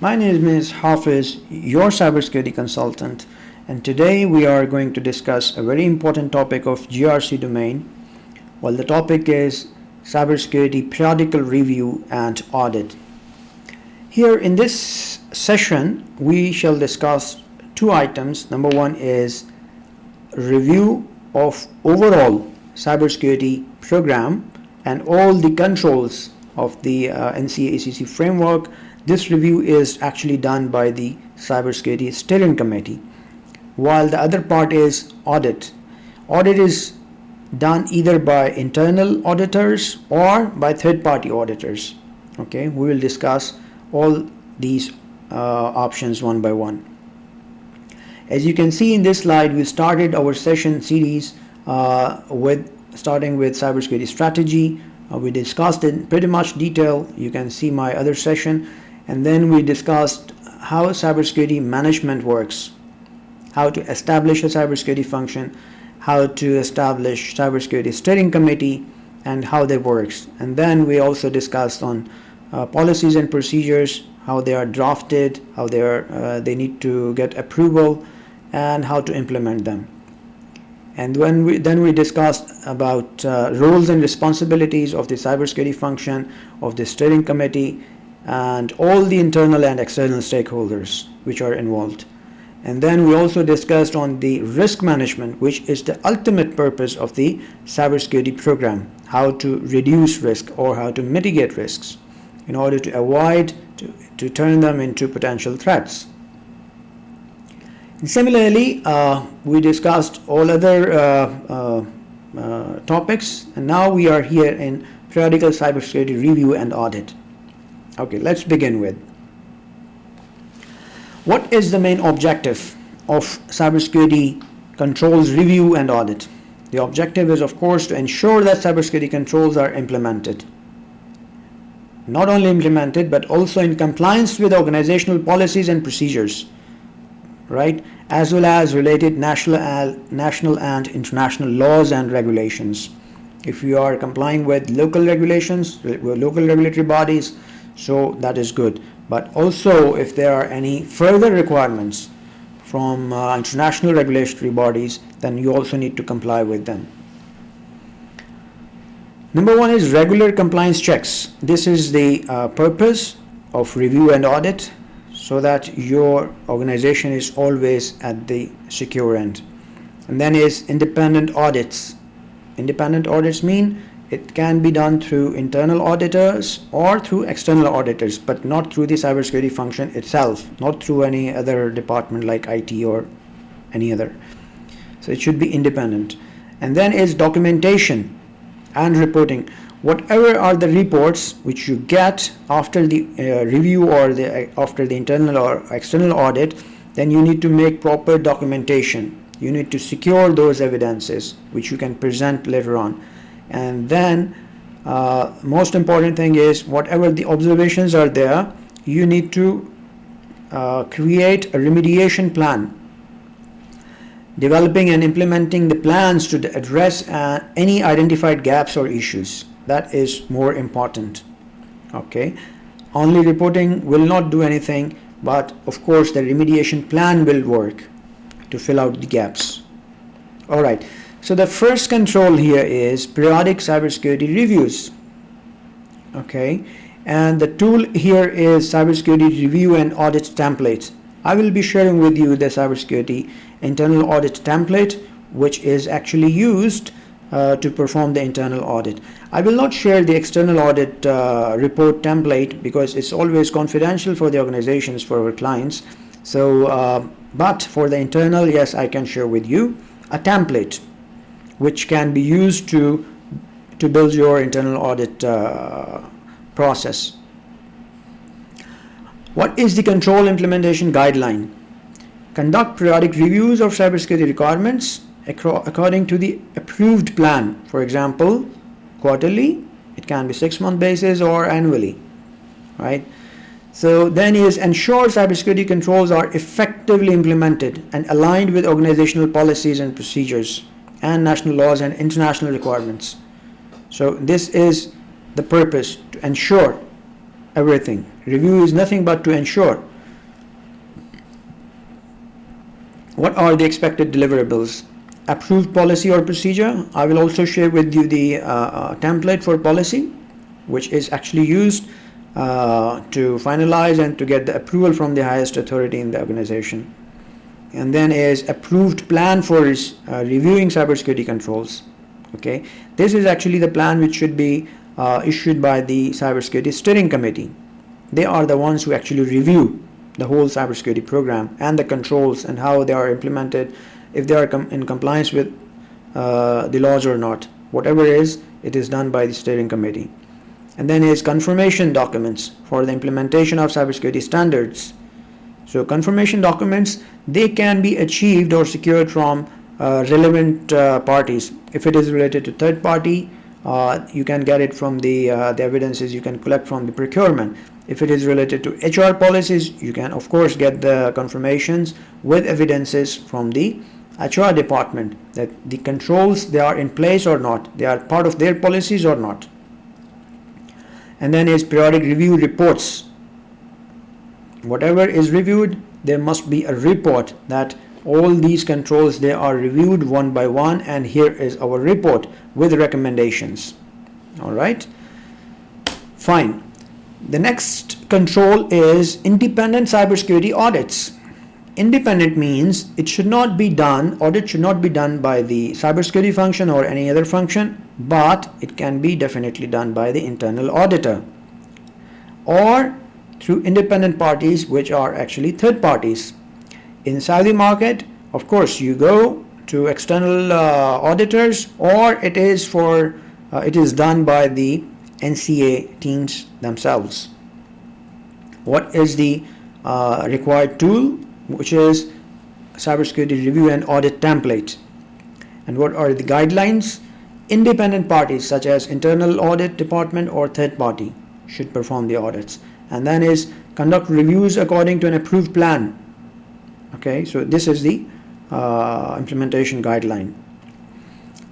My name is Hafiz, your cybersecurity consultant, and today we are going to discuss a very important topic of GRC domain. Well, the topic is Cybersecurity Periodical Review and Audit. Here in this session, we shall discuss two items. Number one is review of overall cybersecurity program and all the controls of the NCACC framework. This review is actually done by the Cybersecurity Steering Committee, while the other part is audit. Audit is done either by internal auditors or by third-party auditors. Okay, we will discuss all these options one by one. As you can see in this slide, we started our session series starting with cybersecurity strategy. We discussed in pretty much detail. You can see my other session. And then we discussed how cybersecurity management works, how to establish a cybersecurity function, how to establish cybersecurity steering committee, and how that works. And then we also discussed on policies and procedures, how they are drafted, how they need to get approval, and how to implement them. And then we discussed about roles and responsibilities of the cybersecurity function, of the steering committee, and all the internal and external stakeholders which are involved. And then we also discussed on the risk management, which is the ultimate purpose of the cybersecurity program, how to reduce risk or how to mitigate risks in order to avoid to turn them into potential threats. And similarly, we discussed all other topics, and now we are here in periodical cybersecurity review and audit. Okay, let's begin with what is the main objective of cybersecurity controls review and audit. The objective is, of course, to ensure that cybersecurity controls are implemented. Not only implemented, but also in compliance with organizational policies and procedures, right? As well as related national and international laws and regulations. If you are complying with local regulations, local regulatory bodies, so that is good. But also if there are any further requirements from international regulatory bodies, then you also need to comply with them. Number one is regular compliance checks. This is the purpose of review and audit, so that your organization is always at the secure end. And then is independent audits. Independent audits mean it can be done through internal auditors or through external auditors, but not through the cybersecurity function itself, not through any other department like IT or any other. So it should be independent. And then is documentation and reporting. Whatever are the reports which you get after the review or after the internal or external audit, then you need to make proper documentation. You need to secure those evidences which you can present later on. And then most important thing is, whatever the observations are there, you need to create a remediation plan, developing and implementing the plans to address any identified gaps or issues. That is more important. Okay, only reporting will not do anything, but of course the remediation plan will work to fill out the gaps. All right, so the first control here is periodic cybersecurity reviews. Okay, and the tool here is cybersecurity review and audit template. I will be sharing with you the cybersecurity internal audit template, which is actually used to perform the internal audit. I will not share the external audit report template because it's always confidential for the organizations, for our clients. So, but for the internal, yes, I can share with you a template which can be used to build your internal audit process. What is the control implementation guideline? Conduct periodic reviews of cybersecurity requirements according to the approved plan. For example, quarterly, it can be 6-month basis or annually, right? So then is ensure cybersecurity controls are effectively implemented and aligned with organizational policies and procedures and national laws and international requirements. So this is the purpose, to ensure everything. Review is nothing but to ensure What are the expected deliverables? Approved policy or procedure. I will also share with you the template for policy, which is actually used to finalize and to get the approval from the highest authority in the organization. And then is approved plan for reviewing cybersecurity controls. Okay, this is actually the plan which should be issued by the Cybersecurity Steering Committee. They are the ones who actually review the whole cybersecurity program and the controls and how they are implemented, if they are in compliance with the laws or not. Whatever it is done by the steering committee. And then is confirmation documents for the implementation of cybersecurity standards. So confirmation documents, they can be achieved or secured from relevant parties. If it is related to third party, you can get it from the evidences you can collect from the procurement. If it is related to HR policies, you can of course get the confirmations with evidences from the HR department that the controls, they are in place or not, they are part of their policies or not. And then is periodic review reports. Whatever is reviewed, there must be a report that all these controls, they are reviewed one by one, and here is our report with recommendations. All right, fine. The next control is independent cybersecurity audits. Independent means it should not be done, audit should not be done by the cybersecurity function or any other function, but it can be definitely done by the internal auditor or through independent parties, which are actually third parties. In Saudi market, of course, you go to external auditors, or it is done by the NCA teams themselves. What is the required tool, which is Cybersecurity Review and Audit template? And what are the guidelines? Independent parties such as internal audit department or third party should perform the audits. And then is conduct reviews according to an approved plan. Okay, so this is the implementation guideline.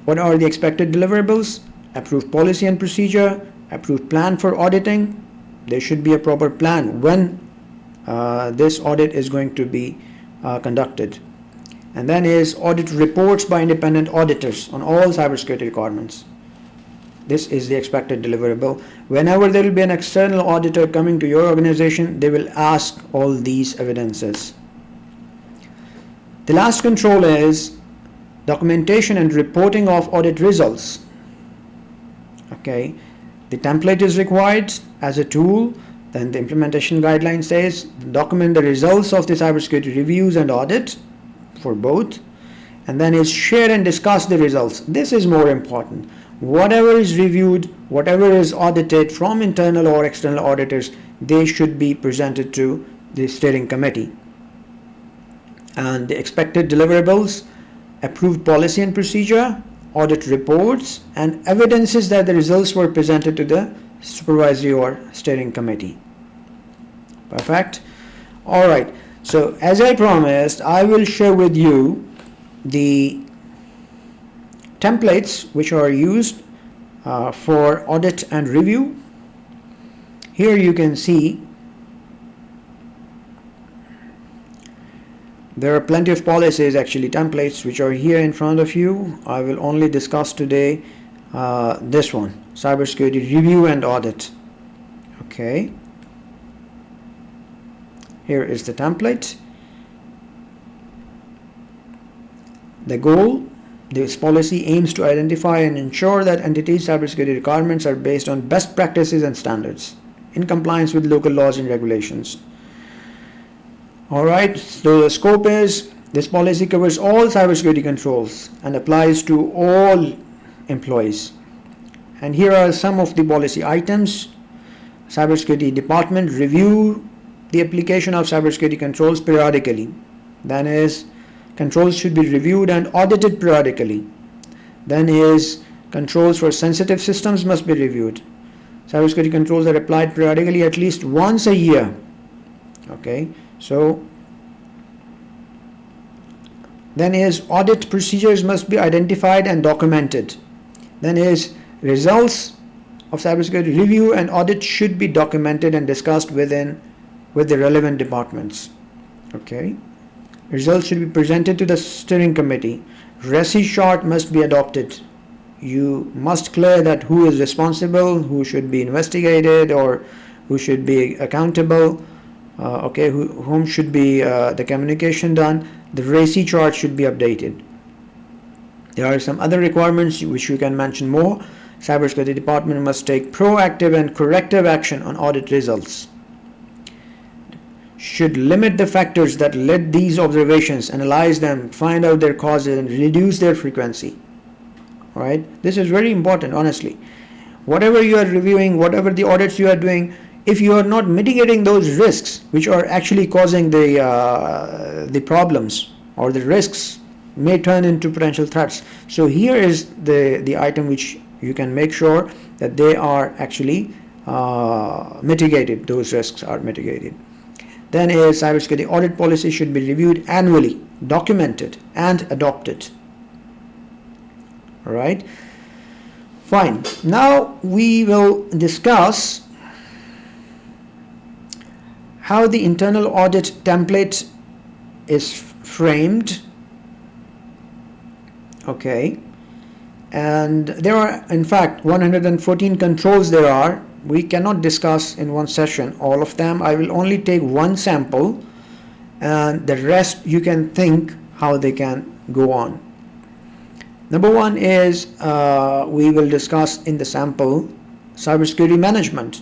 What are the expected deliverables? Approved policy and procedure, approved plan for auditing. There should be a proper plan when this audit is going to be conducted. And then is audit reports by independent auditors on all cybersecurity requirements. This is the expected deliverable. Whenever there will be an external auditor coming to your organization, they will ask all these evidences. The last control is documentation and reporting of audit results. Okay, the template is required as a tool. Then the implementation guideline says document the results of the cybersecurity reviews and audit for both, and then is share and discuss the results. This is more important. Whatever is reviewed, whatever is audited from internal or external auditors, they should be presented to the steering committee. And the expected deliverables, approved policy and procedure, audit reports, and evidences that the results were presented to the supervisory or steering committee. Perfect. All right. So as I promised, I will share with you the templates which are used for audit and review. Here you can see there are plenty of policies, actually templates, which are here in front of you. I will only discuss today this one, Cybersecurity Review and Audit. Okay. Here is the template. The goal, this policy aims to identify and ensure that entities' cybersecurity requirements are based on best practices and standards in compliance with local laws and regulations. Alright, so the scope is this policy covers all cybersecurity controls and applies to all employees. And here are some of the policy items. Cybersecurity department review the application of cybersecurity controls periodically. Then is controls should be reviewed and audited periodically. Then is controls for sensitive systems must be reviewed. Cybersecurity controls are applied periodically at least once a year. Okay, so then is audit procedures must be identified and documented. Then is results of cybersecurity review and audit should be documented and discussed with the relevant departments. Okay, Results should be presented to the steering committee. RECI chart must be adopted. You must clear that who is responsible, who should be investigated, or who should be accountable, whom should be the communication done. The RECI chart should be updated. There are some other requirements which you can mention more. Cybersecurity department must take proactive and corrective action on audit results. Should limit the factors that led these observations, analyze them, find out their causes, and reduce their frequency. All right, this is very important, honestly. Whatever you are reviewing, whatever the audits you are doing, if you are not mitigating those risks which are actually causing the problems, or the risks may turn into potential threats. So here is the item which you can make sure that they are actually mitigated, those risks are mitigated. Then is cybersecurity audit policy should be reviewed annually, documented, and adopted. All right, fine. Now we will discuss how the internal audit template is framed. Okay, and there are in fact 114 controls there are. We cannot discuss in one session all of them. I will only take one sample, and the rest you can think how they can go on. Number one is we will discuss in the sample cybersecurity management.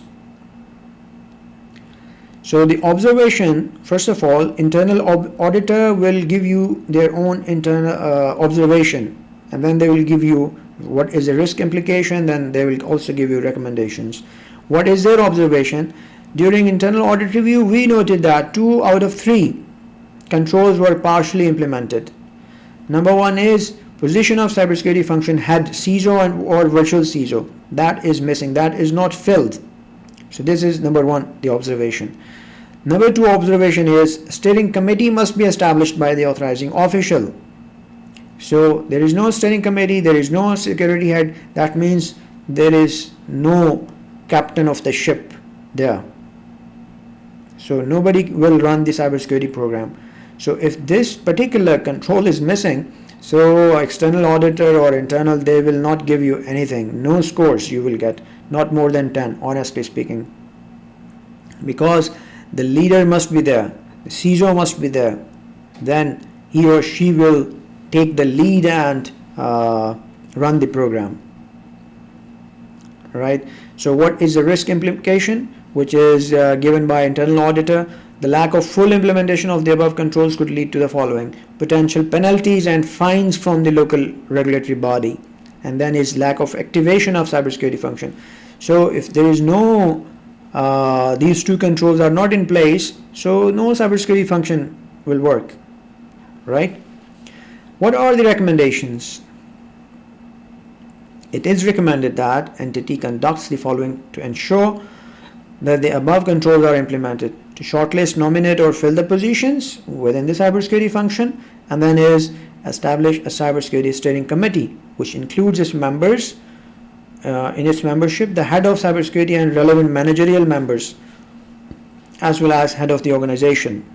So the observation, first of all, internal auditor will give you their own internal observation, and then they will give you what is the risk implication, then they will also give you recommendations. What is their observation? During internal audit review, we noted that 2 out of 3 controls were partially implemented. Number one is position of cybersecurity function head CISO or virtual CISO. That is missing, that is not filled. So this is number one, the observation. Number two observation is steering committee must be established by the authorizing official. So there is no steering committee, there is no security head. That means there is no captain of the ship there. So nobody will run the cybersecurity program. So if this particular control is missing, so external auditor or internal, they will not give you anything. No scores you will get, not more than 10, honestly speaking. Because the leader must be there, the CISO must be there. Then he or she will take the lead and run the program. Right? So what is the risk implication, which is given by internal auditor? The lack of full implementation of the above controls could lead to the following: potential penalties and fines from the local regulatory body. And then is lack of activation of cybersecurity function. So if there is no, these two controls are not in place, so no cybersecurity function will work, right? What are the recommendations? It is recommended that entity conducts the following to ensure that the above controls are implemented: to shortlist, nominate, or fill the positions within the cybersecurity function, and then is establish a cybersecurity steering committee, which includes its members, in its membership, the head of cybersecurity and relevant managerial members, as well as head of the organization.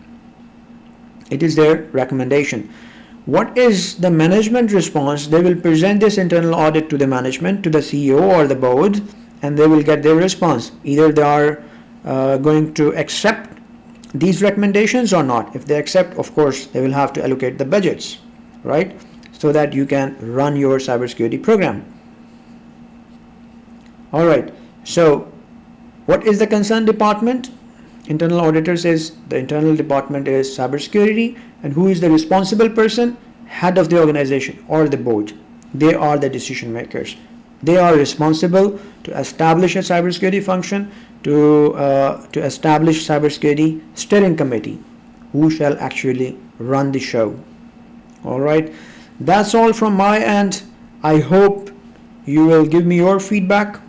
It is their recommendation. What is the management response? They will present this internal audit to the management, to the CEO or the board, and they will get their response. Either they are going to accept these recommendations or not. If they accept, of course, they will have to allocate the budgets, right? So that you can run your cybersecurity program. All right. So what is the concerned department? Internal auditor says the internal department is cybersecurity, and who is the responsible person? Head of the organization or the board. They are the decision makers. They are responsible to establish a cybersecurity function, to establish cybersecurity steering committee, who shall actually run the show. All right, that's all from my end. I hope you will give me your feedback.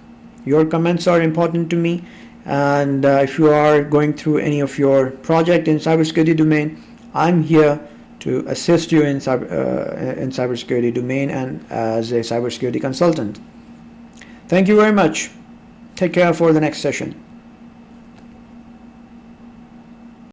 Your comments are important to me, and if you are going through any of your project in cybersecurity domain, I'm here to assist you in cybersecurity domain and as a cybersecurity consultant. Thank you very much. Take care for the next session.